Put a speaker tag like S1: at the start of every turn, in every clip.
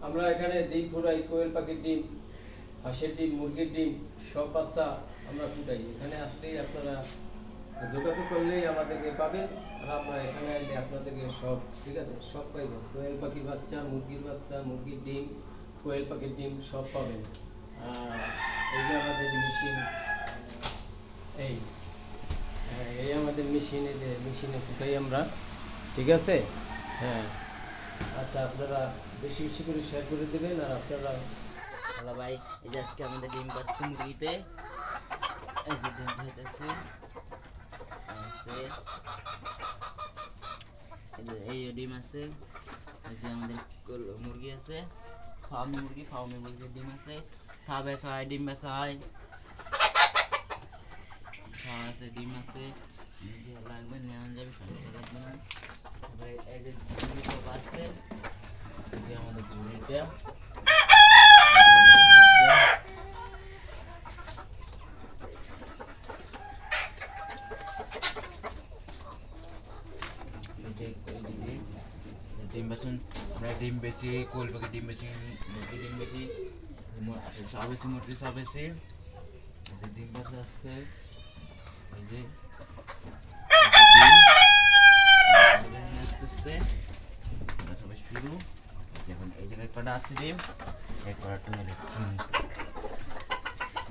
S1: আমরা এখানে ডিম ফুটাই, কোয়েল পাখির ডিম, হাঁসের ডিম, মুরগির ডিম, সব বাচ্চা আমরা ফুটাই। এখানে আসলেই আপনারা যোগাযোগ করলেই আমাদেরকে পাবেন। আর আমরা এখানে আসলে আপনাদেরকে সব, ঠিক আছে, সব পাইবেন। কোয়েল পাখির বাচ্চা, মুরগির ডিম, কোয়েল পাখির ডিম সব পাবেন। আর এই যে আমাদের মেশিন, এই হ্যাঁ, এই আমাদের মেশিনে, যে মেশিনে ফুটাই আমরা, ঠিক আছে। হ্যাঁ, আচ্ছা, আপনারা বেশি বেশি করে শেয়ার করে দেবেন। আর আপনারা,
S2: হ্যালো ভাই, এই যে আজকে আমাদের ডিম পাচ্ছে মুরগিতে। এই যে ডিম হইতেছে আছে, এই যে ডিম আছে। এই যে আমাদের মুরগি আছে, ফার্মি মুরগির ডিম আছে। চা বেচা হয়, ডিম বেচা হয়, চা আছে, ডিম আছে। যে লাগবে নেওয়া যাবে, সমস্যা লাগবে না। তারপরে এই যে ঝুড়ি সব আছে, এই যে আমাদের ঝুড়িটা, ডিম বেচুন। আমরা ডিম বেচি, কোয়েল পাখির ডিম বেচি, মুরগির ডিম বেচি, চা বেচি, মুরগির চা বেচি। এই যে ডিম বেচা আসছে, এই যে আসতেছে সবাই শুরু। এখন এই জায়গায় কটা আছে ডিম, এই কটাটা হলো চিনি।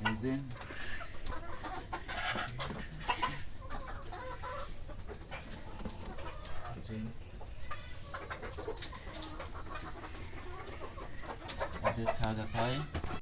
S2: এই যে চা খায়।